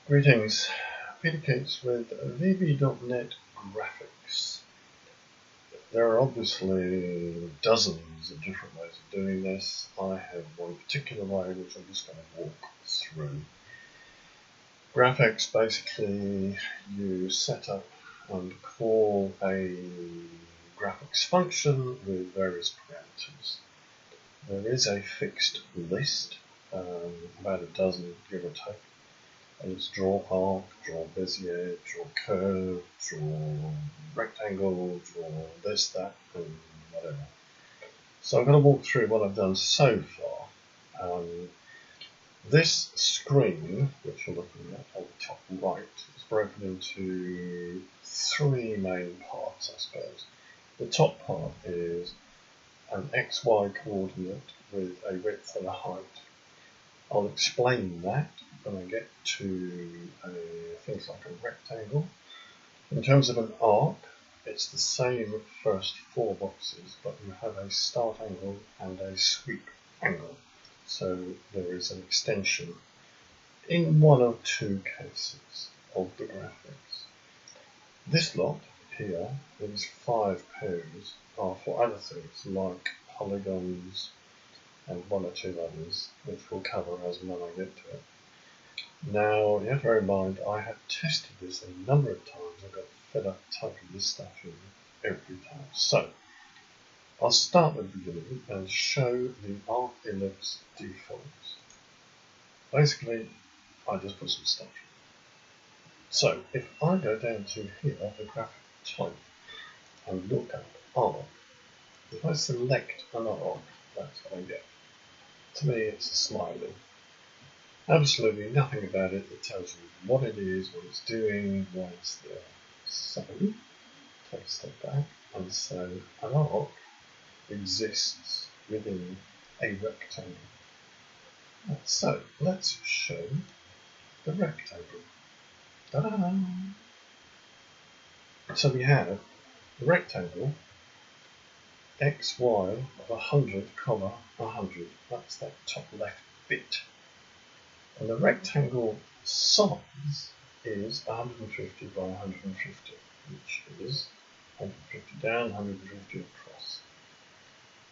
Greetings, Peter Cates with VB.NET Graphics. There are obviously dozens of different ways of doing this. I have one particular way which I'm just going to walk through. Graphics, basically you set up and call a graphics function with various parameters. There is a fixed list, about a dozen give or take. And it's draw arc, draw bezier, draw curve, draw rectangle, draw this, that, and whatever. So I'm going to walk through what I've done so far. This screen, which you're looking at on the top right, is broken into three main parts, I suppose. The top part is an XY coordinate with a width and a height. I'll explain that when I get to things like a rectangle. In terms of an arc, it's the same first four boxes, but you have a start angle and a sweep angle. So there is an extension in one or two cases of the graphics. This lot here, these 5 pairs, are for other things like polygons and one or two others, which we'll cover as and when I get to it. Now, you have to bear in mind, I have tested this a number of times. I've got fed up typing this stuff in every time. So, I'll start at the beginning and show the arc ellipse defaults. Basically, I just put some stuff in. So, if I go down to here, the graphic type, and look at arc, if I select an arc, that's what I get. To me, it's a smiley. Absolutely nothing about it that tells you what it is, what it's doing, why it's there. So, take a step back and say an arc exists within a rectangle. So, let's show the rectangle. Ta-da! So we have the rectangle XY of 100, 100. That's that top left bit. And the rectangle size is 150 by 150, which is 150 down, 150 across.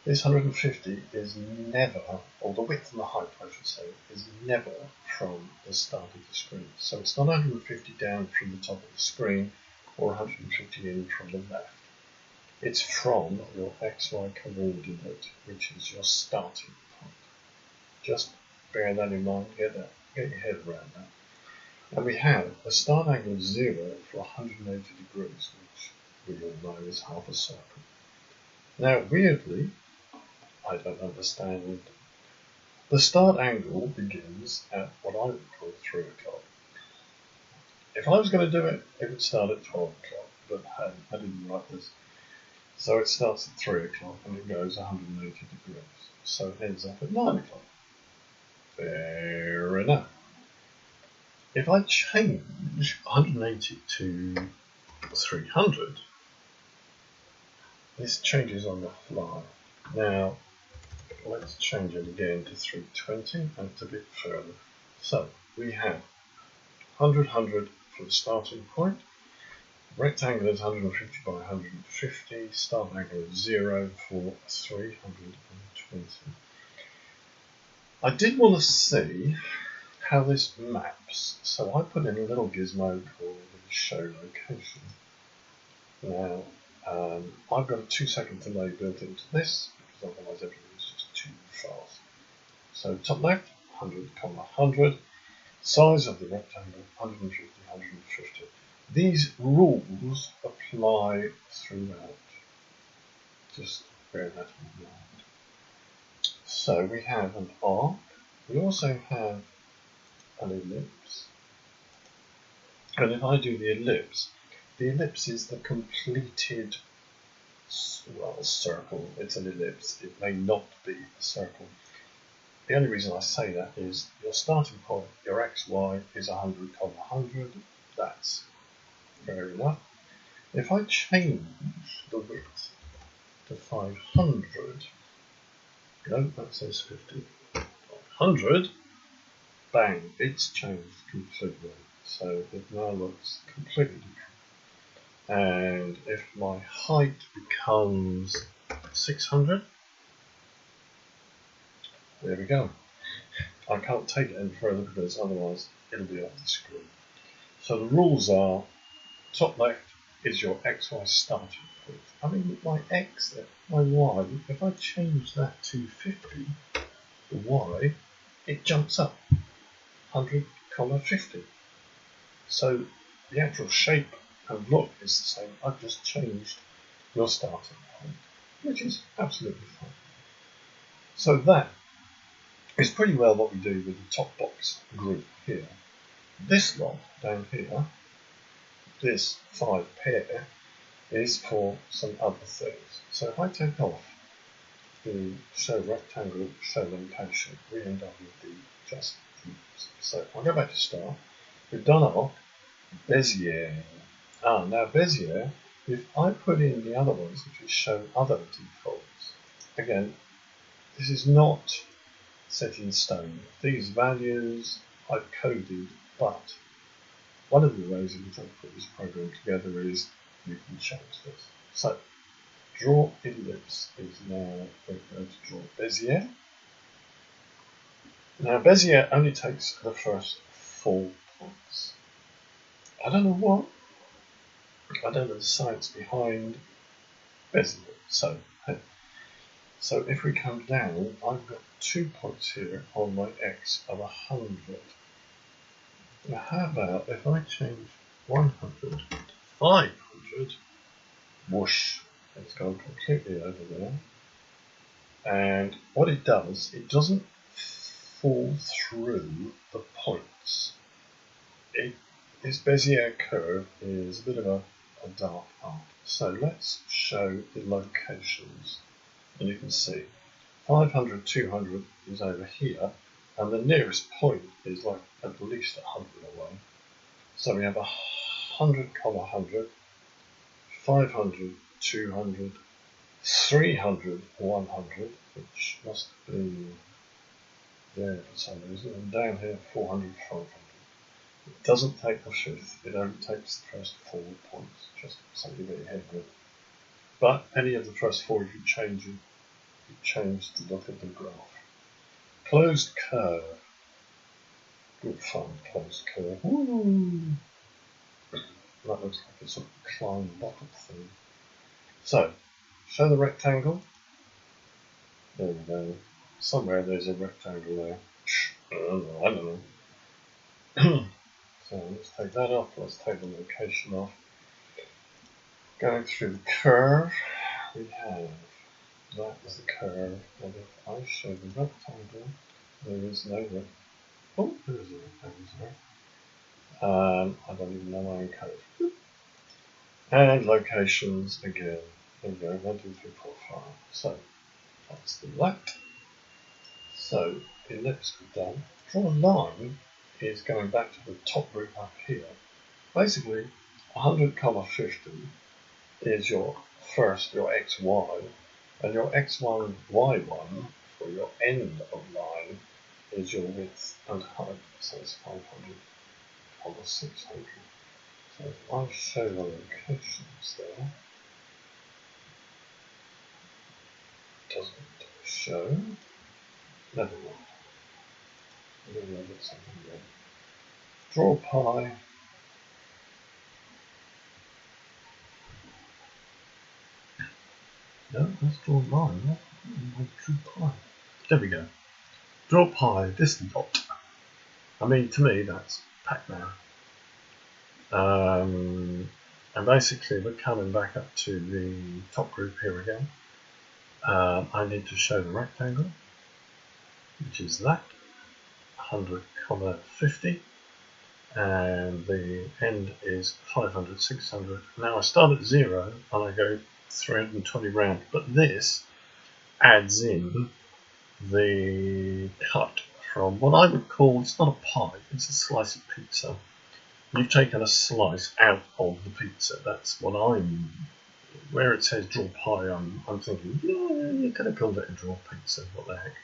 This 150 is never, or the width and the height I should say, is never from the start of the screen. So it's not 150 down from the top of the screen or 150 in from the left. It's from your XY coordinate, which is your starting point. Just bear that in mind, get your head around that. And we have a start angle of 0 for 180 degrees, which we all know is half a circle. Now, weirdly, I don't understand. The start angle begins at what I would call 3 o'clock. If I was going to do it, it would start at 12 o'clock, but I didn't write this. So it starts at 3 o'clock and it goes 180 degrees. So it ends up at 9 o'clock. Fair enough. If I change 180 to 300, this changes on the fly. Now, let's change it again to 320 and it's a bit further. So, we have 100, 100 for the starting point. Rectangle is 150 by 150. Start angle is 0 for 320. I did want to see how this maps, so I put in a little gizmo called show location. Now, I've got a 2-second delay built into this, because otherwise everything's just too fast. So top left, 100, 100. Size of the rectangle, 150, 150. These rules apply throughout. Just bear that in mind. So we have an arc. We also have an ellipse. And if I do the ellipse is the completed, well, circle. It's an ellipse. It may not be a circle. The only reason I say that is your starting point, your XY is 100, 100. That's fair enough. If I change the width to 500, no, that says 50. 100, bang, it's changed completely. So it now looks completely different. And if my height becomes 600, there we go. I can't take it any further because otherwise it'll be off the screen. So the rules are, top left is your XY starting point. I mean, with my X, my Y, if I change that to 50, the Y, it jumps up 100, 50. So the actual shape and look is the same. I've just changed your starting point, which is absolutely fine. So that is pretty well what we do with the top box group here. This lot down here, this 5 pair, is for some other things. So if I take off the show rectangle, show location, we end up with the just groups. So I'll go back to start. We've done our Bezier. Now Bezier, if I put in the other ones, which is show other defaults, again, this is not set in stone. These values I've coded, but one of the ways in which I put this program together is you can change this. So draw ellipse is now we're going to draw Bezier. Now Bezier only takes the first 4 points. I don't know what. I don't know the science behind Bezier. So if we come down, I've got 2 points here on my X of 100. Now how about if I change 100 to 500, whoosh, it's gone completely over there. And what it does, it doesn't fall through the points. This Bezier curve is a bit of a dark art. So let's show the locations. And you can see 500, 200 is over here, and the nearest point is like at least 100 away. So we have 100, 100, 500, 200, 300, 100, which must be there for some reason, and down here 400, 500. It doesn't take the fifth, it only takes the first 4 points, just something to get your head with. But any of the first 4, if you change it, you change the look of the graph. Closed curve. Good fun, closed curve. Woo! That looks like a sort of climb bottle thing. So, show the rectangle. There we go. Somewhere there's a rectangle there. I don't know. So let's take that off. Let's take the location off. Going through the curve, we have that is the curve. And if I show the rectangle, there is no rectangle. Oh, there is a rectangle there. I don't even know my encode. And locations again. There we go. 1, 2, 3, 4, 5. So that's the left. So the ellipse is done. Draw a line is going back to the top group up here. Basically, 100, 50 is your first, your XY, and your X1, Y1 for your end of line is your width and height. So it's 500, 600. So if I show the locations there, it doesn't show. Never mind. Maybe I'll get something there. Draw pi. No, let's draw a line. I drew pi. There we go. Draw pi, this dot. I mean, to me, that's Pac-Man. And basically, we're coming back up to the top group here again. I need to show the rectangle, which is that 100, 50, and the end is 500, 600. Now I start at 0 and I go 320 round, but this adds in the cut from what I would call, it's not a pie, it's a slice of pizza. You've taken a slice out of the pizza. That's what where it says draw pie, I'm thinking, yeah, you could have called it a draw pizza, what the heck.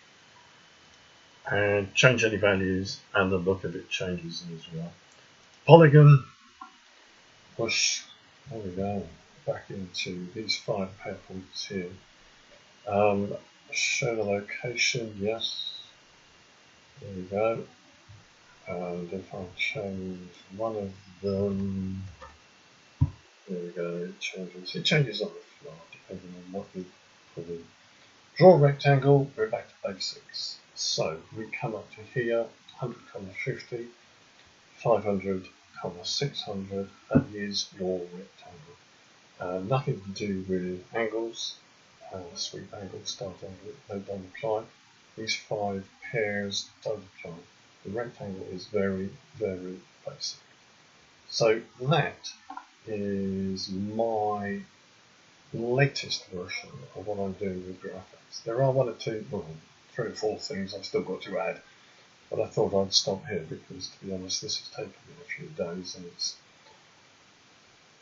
And change any values and the look of it changes as well. polygon, push, there we go, back into these 5 pair points here. Show the location, yes, there we go. And if I change one of them, there we go, it changes on the fly depending on what you put in. Draw a rectangle, we're back to basics. So we come up to here, 100, 50, 500, 600, that is your rectangle. Nothing to do with angles, sweep angle, start angle, they don't apply. These 5 pairs don't apply. The rectangle is very, very basic. So that is my latest version of what I'm doing with graphics. There are 1 or 2, well, 3 or 4 things I've still got to add, but I thought I'd stop here because, to be honest, this has taken me a few days and it's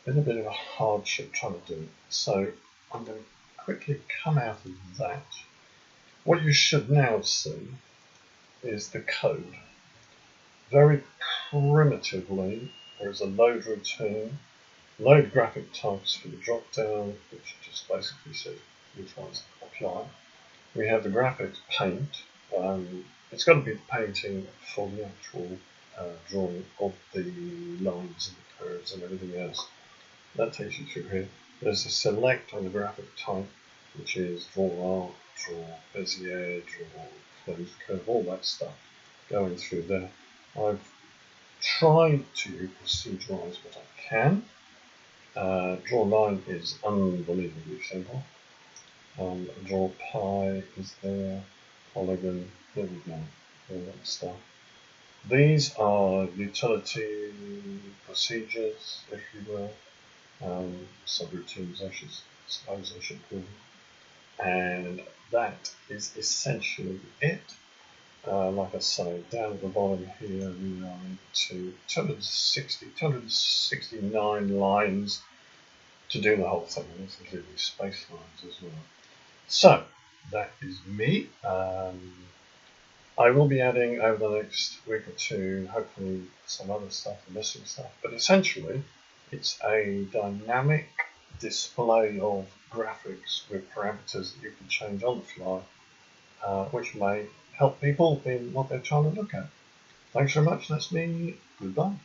been a bit of a hardship trying to do it. So I'm going to quickly come out of that. What you should now see is the code. Very primitively, there is a load routine, load graphic types for the drop down, which just basically says which ones apply. We have the graphics paint. It's got to be the painting for the actual drawing of the lines and the curves and everything else. That takes you through here. There's a select on the graphic type, which is draw art, draw Bezier, draw closed curve, all that stuff going through there. I've tried to proceduralise what I can. Draw line is unbelievably simple. Draw pie is there, polygon, there we go, all that stuff. These are utility procedures, if you will, subroutines I suppose I should call them. And that is essentially it. Like I say, down at the bottom here we are into 269 lines to do the whole thing, and it's including space lines as well. So that is me. I will be adding over the next week or 2, hopefully some other stuff, missing stuff, but essentially it's a dynamic display of graphics with parameters that you can change on the fly, which may help people in what they're trying to look at. Thanks very much, that's me, goodbye.